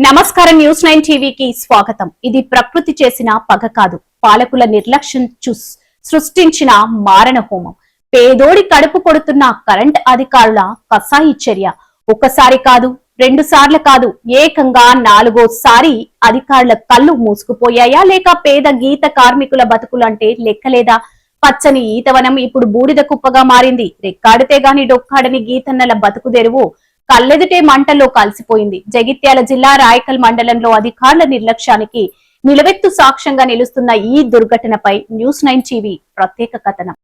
నమస్కారం న్యూస్ 9 టీవీకి స్వాగతం. ఇది ప్రకృతి చేసిన పగ కాదు, పాలకుల నిర్లక్ష్యం సృష్టించిన మారణ హోమం. పేదోడి కడుపు కొడుతున్న కరెంట్ అధికారుల కసాయి చర్య ఒక్కసారి కాదు, 2 సార్లు కాదు, ఏకంగా 4వ సారి అధికారుల కళ్ళు మూసుకుపోయాయా లేక పేద గీత కార్మికుల బతుకులంటే లెక్కలేదా? పచ్చని ఈతవనం ఇప్పుడు బూడిద కుప్పగా మారింది. రెక్కాడితే గాని డొక్కాడని గీతన్నల బతుకుదెరువు కళ్ళెదుటే మంటల్లో కలిసిపోయింది. జగిత్యాల జిల్లా రాయకల్ మండలంలో అధికారుల నిర్లక్ష్యానికి నిలవెత్తు సాక్ష్యంగా నిలుస్తున్న ఈ దుర్ఘటనపై న్యూస్ 9 టీవీ ప్రత్యేక కథనం.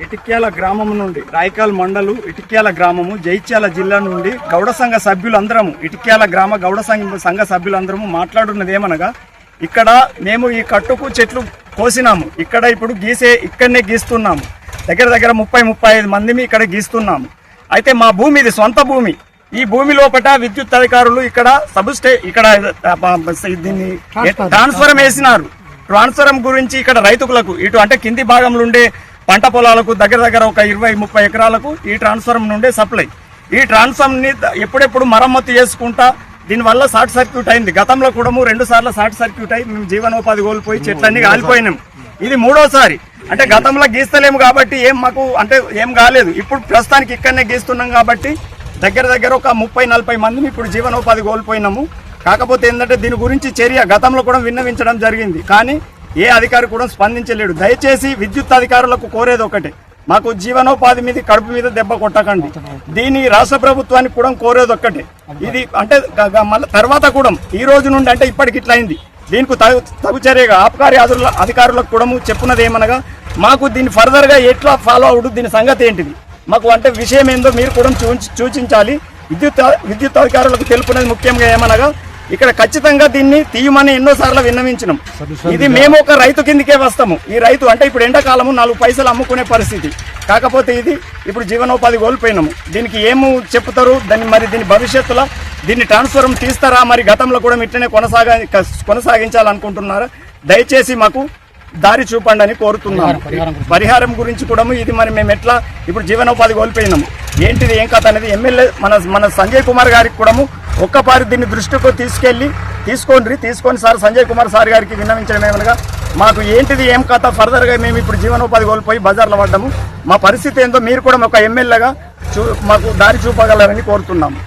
ఇటిక్యాల గ్రామం నుండి రాయకల్ మండలు ఇటిక్యాల గ్రామము జగిత్యాల జిల్లా నుండి గౌడ సంఘ సభ్యులందరము ఇటిక్యాల గ్రామ గౌడ సంఘ సభ్యులందరము మాట్లాడున్నది ఏమనగా, ఇక్కడ మేము ఈ కట్టుకు చెట్లు కోసినాము, ఇక్కడ ఇప్పుడు ఇక్కడనే గీస్తున్నాము. దగ్గర 30-35 మందిని ఇక్కడ గీస్తున్నాము. అయితే మా భూమి ఇది సొంత భూమి. ఈ భూమి లోపల విద్యుత్ అధికారులు ఇక్కడ దీన్ని ట్రాన్స్ఫరం వేసినారు. ట్రాన్స్ఫరం గురించి ఇక్కడ రైతులకు ఇటు అంటే కింది భాగంలో ఉండే పంట పొలాలకు దగ్గర ఒక 20-30 ఎకరాలకు ఈ ట్రాన్స్ఫరం నుండే సప్లై. ఈ ట్రాన్స్ఫార్మర్ ని ఎప్పుడెప్పుడు మరమ్మతు చేసుకుంటా దీనివల్ల షార్ట్ సర్క్యూట్ అయింది. గతంలో కూడా 2 సార్లు షార్ట్ సర్క్యూట్ అయి మేము జీవనోపాధి కోల్పోయి చెట్లన్నీ కాలిపోయినాం. ఇది 3వసారి. అంటే గతంలో గీస్తలేము కాబట్టి ఏం కాలేదు. ఇప్పుడు ప్రస్తుతానికి ఇక్కడనే గీస్తున్నాం కాబట్టి దగ్గర ఒక 30-40 మందిని ఇప్పుడు జీవనోపాధి కోల్పోయినాము. కాకపోతే ఏంటంటే దీని గురించి చర్య గతంలో కూడా విన్నవించడం జరిగింది, కానీ ఏ అధికారి కూడా స్పందించలేడు. దయచేసి విద్యుత్ అధికారులకు కోరేది ఒకటే, మాకు జీవనోపాధి మీద కడుపు మీద దెబ్బ కొట్టకండి. దీని రాష్ట్ర ప్రభుత్వానికి కూడా కోరేది ఒక్కటే. ఇది అంటే మళ్ళీ తర్వాత కూడా ఈ రోజు నుండి అంటే ఇప్పటికి ఇట్లా అయింది. దీనికి తగు చర్యగా ఆబ్కారీ అధికారులకు కూడా చెప్పున్నది ఏమనగా, మాకు దీన్ని ఫర్దర్ గా ఎట్లా ఫాలో అవుడు, దీని సంగతి ఏంటిది, మాకు అంటే విషయం ఏందో మీరు కూడా సూచించాలి. విద్యుత్ అధికారులకు తెలుపున్నది ముఖ్యంగా ఏమనగా, ఇక్కడ ఖచ్చితంగా దీన్ని తీయమని ఎన్నోసార్లు విన్నవించినాం. ఇది మేము ఒక రైతు కిందకే వస్తాము. ఈ రైతు అంటే ఇప్పుడు ఎండాకాలము 4 పైసలు అమ్ముకునే పరిస్థితి. కాకపోతే ఇది ఇప్పుడు జీవనోపాధి కోల్పోయినాము. దీనికి ఏము చెప్తారు, దీని భవిష్యత్తులో దీన్ని ట్రాన్స్ఫార్మ్ తీస్తారా, మరి గతంలో కూడా ఇట్లనే కొనసాగించాలనుకుంటున్నారా? దయచేసి మాకు దారి చూపండి అని కోరుతున్నాము. పరిహారం గురించి కూడా ఇది మరి మేము ఎట్లా ఇప్పుడు జీవనోపాధి కోల్పోయినాము, ఏంటిది ఏం కథ అనేది ఎమ్మెల్యే మన సంజయ్ కుమార్ గారికి కూడా ఒక్కపారి దీన్ని దృష్టికి తీసుకొని సార్ సంజయ్ కుమార్ సార్ గారికి విన్నవించడం ఏమనగా, మాకు ఏంటిది ఏం కథ, ఫర్దర్ గా మేము ఇప్పుడు జీవనోపాధి కోల్పోయి బజార్లో పడ్డాము, మా పరిస్థితి ఏందో మీరు కూడా ఒక ఎమ్మెల్యేగా మాకు దారి చూపగలరని కోరుతున్నాము.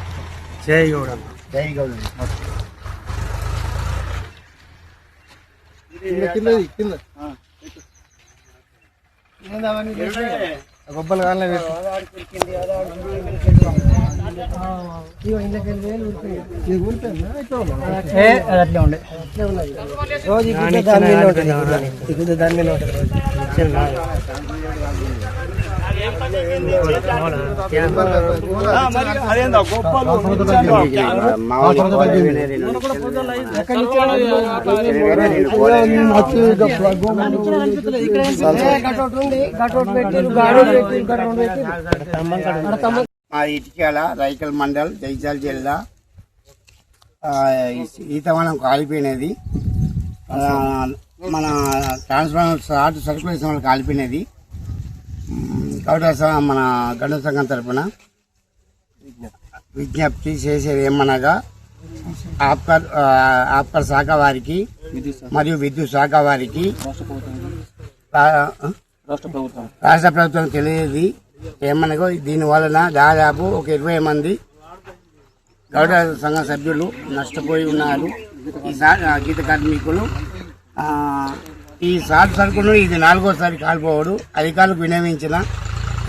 జై గౌడ. జై గౌడ. గొప్పలు కాలే అట్లే ఉండే రోజు దాని మీద మా ఇటిక్యాల రాయకల్ మండల్ జగిత్యాల జిల్లా ఈతవనం కాలిపోయినది. మన ట్రాన్స్ఫార్మర్ షార్ట్ సర్క్యులేషన్ వల్ల కాలిపోయినది. కాబట్టి మన గణ సంఘం తరఫున విజ్ఞప్తి చేసేది ఏమనగా, ఆప్కార్ శాఖ వారికి మరియు విద్యుత్ శాఖ వారికి రాష్ట్ర ప్రభుత్వం తెలియదు ఏమనగా, దీని వలన దాదాపు ఒక 20 మంది గౌడ సంఘ సభ్యులు నష్టపోయి ఉన్నారు. ఈ గీత కార్మికులు ఈ షార్ట్ సర్క్యూట్ ఇది 4వసారి కాలిపోవడు. అధికారులకు వినవించిన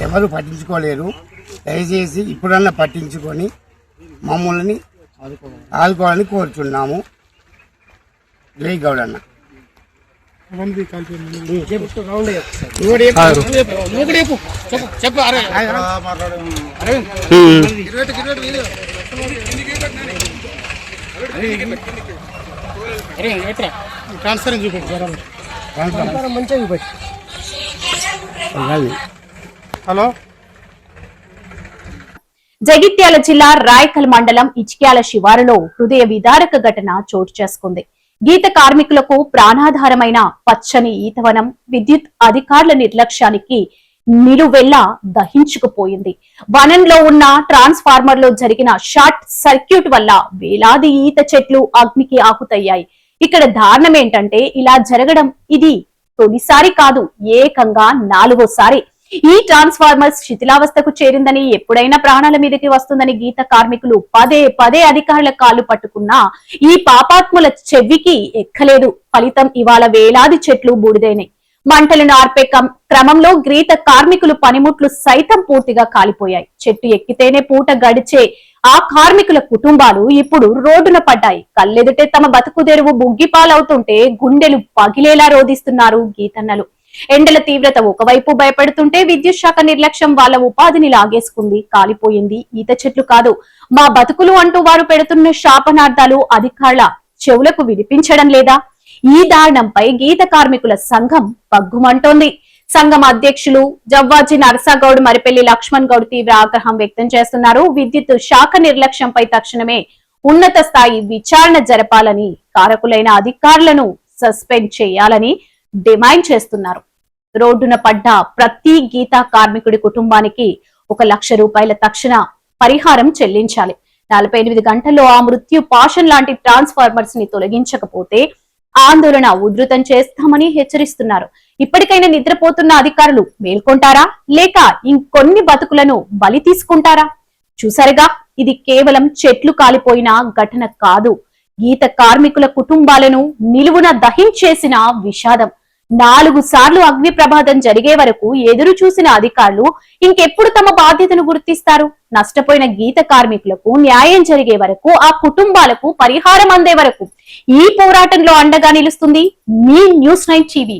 ఎవరు పట్టించుకోలేరు. దయచేసి ఇప్పుడన్నా పట్టించుకొని మమ్మల్ని ఆదుకోవాలని కోరుచున్నాము. జై గౌడన్న. హలో. జగిత్యాల జిల్లా రాయకల్ మండలం ఇటిక్యాల శివారులో హృదయ విదారక ఘటన చోటు చేసుకుంది. గీత కార్మికులకు ప్రాణాధారమైన పచ్చని ఈతవనం విద్యుత్ అధికారుల నిర్లక్ష్యానికి నిలువెల్లా దహించుకుపోయింది. వనంలో ఉన్న ట్రాన్స్ఫార్మర్ లో జరిగిన షార్ట్ సర్క్యూట్ వల్ల వేలాది ఈత చెట్లు అగ్నికి ఆహుతయ్యాయి. ఇక్కడ దారుణం ఏంటంటే ఇలా జరగడం ఇది తొలిసారి కాదు, ఏకంగా 4వసారి. ఈ ట్రాన్స్ఫార్మర్ శిథిలావస్థకు చేరిందని, ఎప్పుడైనా ప్రాణాల మీదకి వస్తుందని గీత కార్మికులు పదే పదే అధికారుల కాళ్లు పట్టుకున్నా ఈ పాపాత్ముల చెవికి ఎక్కలేదు. ఫలితం ఇవాళ వేలాది చెట్లు బూడిదైనాయి. మంటలను ఆర్పే క్రమంలో గీత కార్మికులు పనిముట్లు సైతం పూర్తిగా కాలిపోయాయి. చెట్టు ఎక్కితేనే పూట గడిచే ఆ కార్మికుల కుటుంబాలు ఇప్పుడు రోడ్డున పడ్డాయి. కళ్ళెదుటే తమ బతుకుదెరువు బుగ్గిపాలవుతుంటే గుండెలు పగిలేలా రోధిస్తున్నారు గీతన్నలు. ఎండల తీవ్రత ఒకవైపు భయపడుతుంటే విద్యుత్ శాఖ నిర్లక్ష్యం వాళ్ళ ఉపాధిని లాగేసుకుంది. కాలిపోయింది ఈత చెట్లు కాదు, మా బతుకులు అంటూ వారు పెడుతున్న శాపనార్థాలు అధికారుల చెవులకు వినిపించడం లేదా? ఈ దారుణంపై గీత కార్మికుల సంఘం పగ్గుమంటోంది. సంఘం అధ్యక్షులు జవ్వాజీ నరసాగౌడ్, మరిపెల్లి లక్ష్మణ్ గౌడ్ తీవ్ర ఆగ్రహం వ్యక్తం చేస్తున్నారు. విద్యుత్ శాఖ నిర్లక్ష్యంపై తక్షణమే ఉన్నత స్థాయి విచారణ జరపాలని, కారకులైన అధికారులను సస్పెండ్ చేయాలని డిమాండ్ చేస్తున్నారు. రోడ్డున పడ్డ ప్రతి గీతా కార్మికుడి కుటుంబానికి 1 లక్ష రూపాయల తక్షణ పరిహారం చెల్లించాలి. 48 గంటల్లో ఆ మృత్యు పాషన్ లాంటి ట్రాన్స్ఫార్మర్స్ ని తొలగించకపోతే ఆందోళన ఉధృతం చేస్తామని హెచ్చరిస్తున్నారు. ఇప్పటికైనా నిద్రపోతున్న అధికారులు మేల్కొంటారా, లేక ఇంకొన్ని బతుకులను బలి తీసుకుంటారా? చూసారుగా, ఇది కేవలం చెట్లు కాలిపోయిన ఘటన కాదు, గీత కార్మికుల కుటుంబాలను నిలువున దహించేసిన విషాదం. 4 సార్లు అగ్ని ప్రమాదం జరిగే వరకు ఎదురు చూసిన అధికారులు ఇంకెప్పుడు తమ బాధ్యతను గుర్తిస్తారు? నష్టపోయిన గీత కార్మికులకు న్యాయం జరిగే వరకు, ఆ కుటుంబాలకు పరిహారం అందే వరకు ఈ పోరాటంలో అండగా నిలుస్తుంది మీ న్యూస్ 9 టీవీ.